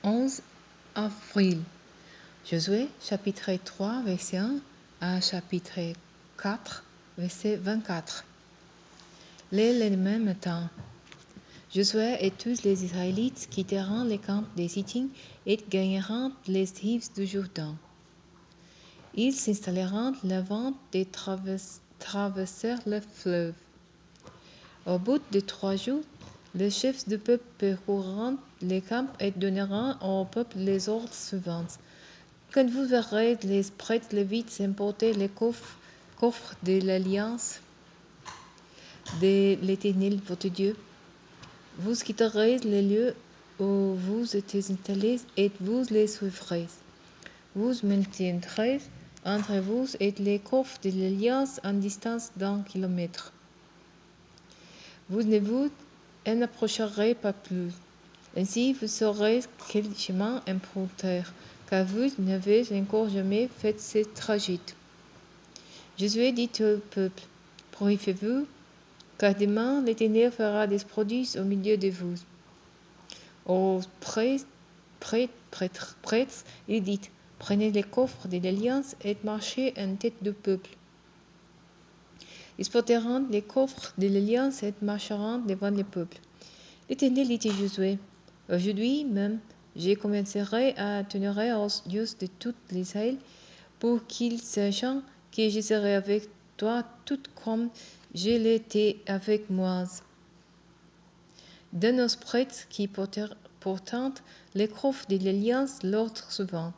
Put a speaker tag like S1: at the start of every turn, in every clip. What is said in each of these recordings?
S1: 11 avril. Josué, chapitre 3, verset 1 à chapitre 4, verset 24. Le lendemain matin, Josué et tous les Israélites quittèrent les camps des Sittim et gagnèrent les rives du Jourdain. Ils s'installèrent avant de traverser le fleuve. Au bout de 3 jours, les chefs du peuple parcoururent les camps et donnèrent au peuple les ordres suivants. Quand vous verrez les prêtres lévites emporter les coffres de l'alliance de l'Éternel votre Dieu, vous quitterez les lieux où vous êtes installés et vous les suivrez. Vous maintiendrez entre vous et les coffres de l'alliance en distance d'1 kilomètre. Vous ne vous en approcherez pas plus. Ainsi vous saurez quel chemin emprunter, car vous n'avez encore jamais fait ce trajet. Josué dit au peuple: Purifiez-vous, car demain l'Éternel fera des prodiges au milieu de vous. Aux prêtres, il dit: Prenez les coffres de l'alliance et marchez en tête du peuple. Ils porteront les coffres de l'alliance et marcheront devant le peuple. L'Éternel dit à Josué: Aujourd'hui même, je commencerai à tenir aux yeux de tout l'Israël pour qu'ils sachent que je serai avec toi tout comme je l'étais avec Moïse. Donne aux prêtres qui portent les coffres de l'alliance l'ordre suivant: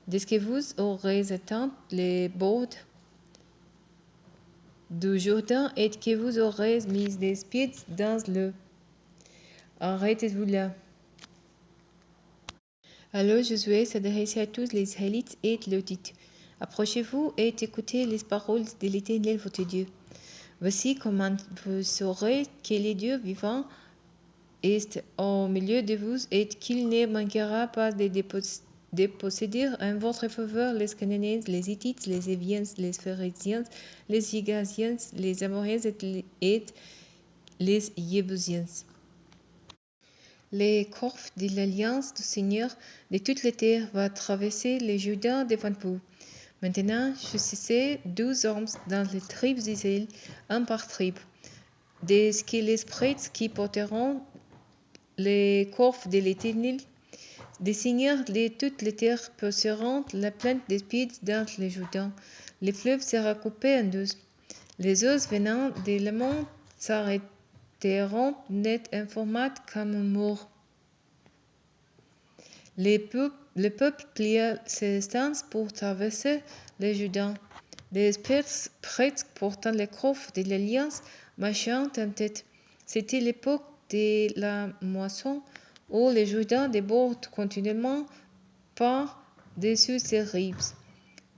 S1: dès que vous aurez atteint les bords du Jourdain et que vous aurez mis des pieds dans l'eau, arrêtez-vous là. Alors Josué s'adressa à tous les Israélites et leur dit: Approchez-vous et écoutez les paroles de l'Éternel votre Dieu. Voici comment vous saurez que le Dieu vivant est au milieu de vous et qu'il ne manquera pas de déposséder en votre faveur les Cananéens, les Hittites, les Éviens, les Phéréziens, les Girgashiens, les Amoréens et les Jébusiens. Les coffres de l'alliance du Seigneur de toute la terre va traverser le Jourdain devant vous. Maintenant, choisissez 12 hommes dans les tribus d'Israël, un par tribu. Dès que les prêtres qui porteront les coffres de l'Éternel, des seigneurs de toute la terre pousseront la plante des pieds dans le Jourdain. Le fleuve sera coupé en 12. Les eaux venant de l'amont s'arrêteront net en format comme un mur. Le peuple plia ses stances pour traverser le Jourdain. Les prêtres portant les coffres de l'alliance marchant en tête. C'était l'époque de la moisson où le Jourdain déborde continuellement par-dessus ses rives.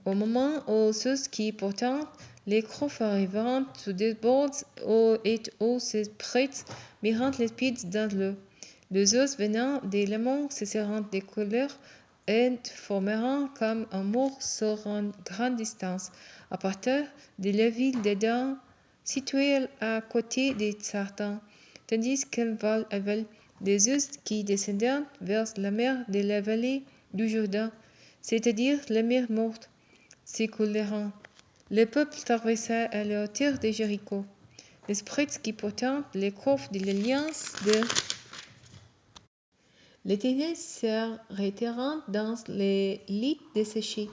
S1: Au moment où ceux qui portaient les coffres arriveront sur des bords et où ces prêtres mirent les pieds dans l'eau, les eaux venant de l'amont cesseront de couler et formeront comme un mur sur une grande distance, à partir de la ville d'Éden, située à côté de Sartan, tandis qu'en aval, les eaux qui descendaient vers la mer de la vallée du Jourdain, c'est-à-dire la mer morte, s'écoulèrent. Le peuple traversa à la hauteur de Jéricho. Les prêtres qui portaient les coffres de l'alliance de l'Éternel s'arrêtèrent dans les lits desséchés,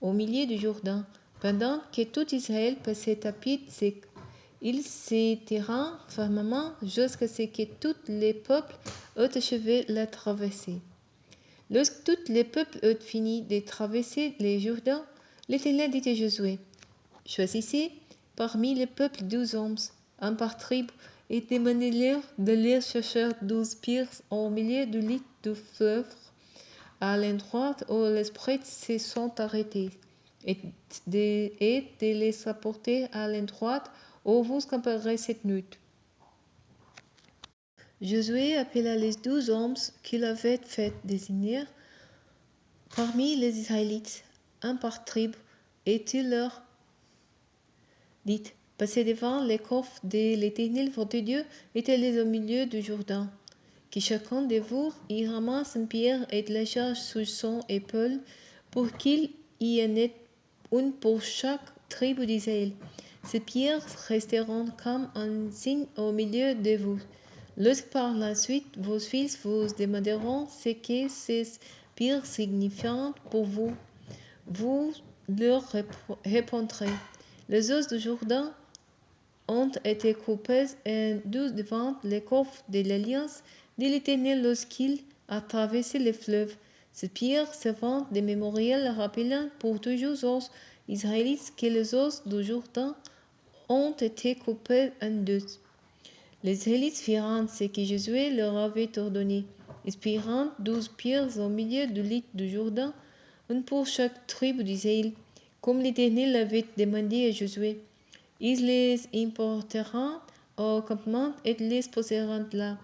S1: au milieu du Jourdain, pendant que tout Israël passait à pied sec. Ils s'étirèrent fermement jusqu'à ce que tout le peuple eût achevé la traversée. Lorsque tout le peuple eut fini de traverser le Jourdain, l'Éternel dit à Josué: Choisissez parmi le peuple 12 hommes, un par tribu, et demandez-leur d'aller chercher 12 pierres au milieu du lit du fleuve, à l'endroit où les prêtres se sont arrêtés, et de les apporter à l'endroit où vous camperez cette nuit. Josué appela les 12 hommes qu'il avait fait désigner parmi les Israélites, un par tribu, et il leur dit: Passez devant les coffres de l'Éternel votre Dieu, étalés au milieu du Jourdain. que chacun de vous y ramasse une pierre et la charge sur son épaule, pour qu'il y en ait une pour chaque tribu d'Israël. Ces pierres resteront comme un signe au milieu de vous. Lorsque par la suite vos fils vous demanderont ce que ces pierres signifient pour vous, vous leur répondrez: les eaux du Jourdain ont été coupées en deux devant les coffres de l'Alliance de l'Éternel lorsqu'il a traversé le fleuve. Ces pierres servent de mémorial rappelant pour toujours aux Israélites que les os du Jourdain ont été coupés en deux. Les Israélites firent ce que Josué leur avait ordonné. Ils prirent 12 pierres au milieu du lit du Jourdain, une pour chaque tribu d'Israël, comme l'Éternel avait demandé à Josué. Ils les importeront au campement et les poseront là.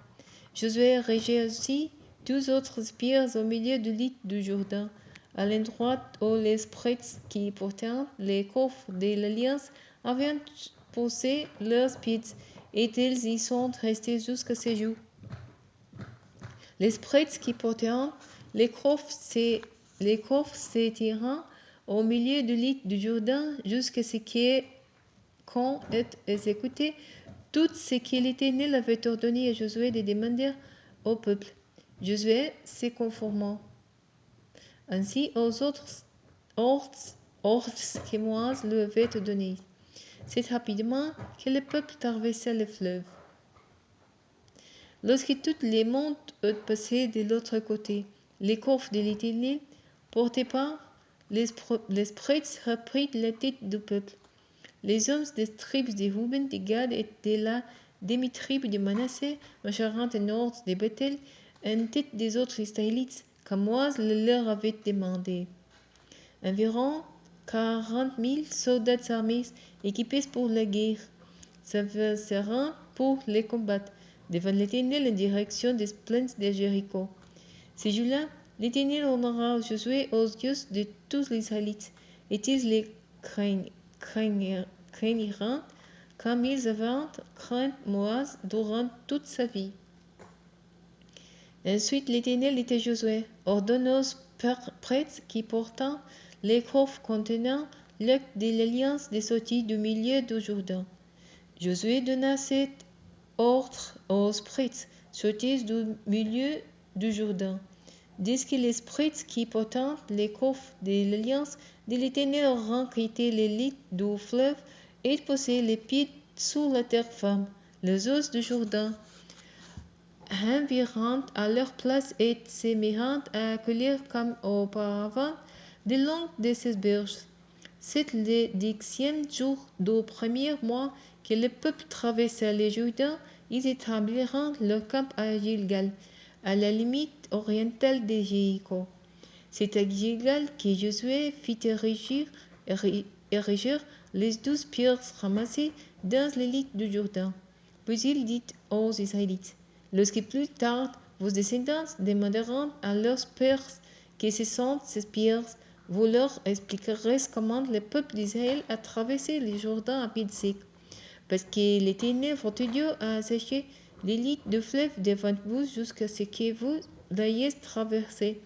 S1: Josué régit aussi 12 autres pierres au milieu du lit du Jourdain, à l'endroit où les prêtres qui portaient les coffres de l'Alliance avaient posé leurs pieds, et ils y sont restés jusqu'à ce jour. Les prêtres qui portaient les coffres s'étirent au milieu du lit du Jourdain jusqu'à ce qu'on ait exécuté tout ce que l'Éternel avait ordonné à Josué de demander au peuple. Josué se conforma ainsi aux autres ordres que Moïse lui avait donnés. C'est rapidement que le peuple traversa le fleuve. Lorsque tout le monde eut passé de l'autre côté, les coffres de l'Éternel portés par les prêtres reprirent la tête du peuple. Les hommes des tribus de Ruben, de Gad et de la demi-tribu de Manassé marchèrent en ordre de Bethel en tête des autres Israélites, comme Moïse le leur avait demandé. Environ 40 000 soldats armés équipés pour la guerre s'avancèrent pour les combattre devant l'Éternel en direction des plaines de Jéricho. Ce jour-là, l'Éternel honora Josué aux yeux de tous les Israélites, et ils les craignirent comme ils avaient craint Moïse durant toute sa vie. Ensuite l'Éternel dit à Josué: ordonne aux prêtres qui portent les coffres contenant l'arc de l'Alliance de sortir du milieu du Jourdain. Josué donna cet ordre aux prêtres: sortez du milieu du Jourdain. Dès que les prêtres qui portent les coffres de l'Alliance de l'Éternel auront quitté le lit du fleuve et posé les pieds sur la terre ferme, les eaux du Jourdain revirent à leur place et se mirent à couler comme auparavant le long de ces berges. C'est le 10e jour du premier mois que le peuple traversa le Jourdain. Ils établirent leur camp à Gilgal, à la limite orientale de Jéricho. C'est à Gilgal que Josué fit érigir les 12 pierres ramassées dans le lit du Jourdain. Puis il dit aux Israélites: lorsque plus tard vos descendants demanderont à leurs pères que ce sont ces pierres, vous leur expliquerez comment le peuple d'Israël a traversé le Jourdain à pied sec, parce que l'Éternel votre Dieu a asséché les lits du fleuve devant vous jusqu'à ce que vous l'ayez traversé,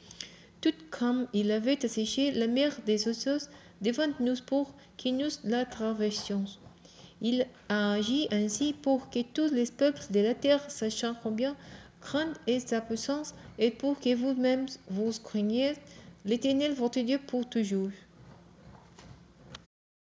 S1: tout comme il avait asséché la mer des Ossos devant nous pour que nous la traversions. Il a agi ainsi pour que tous les peuples de la terre sachant combien grande est sa puissance et pour que vous-mêmes vous craigniez l'Éternel votre Dieu pour toujours.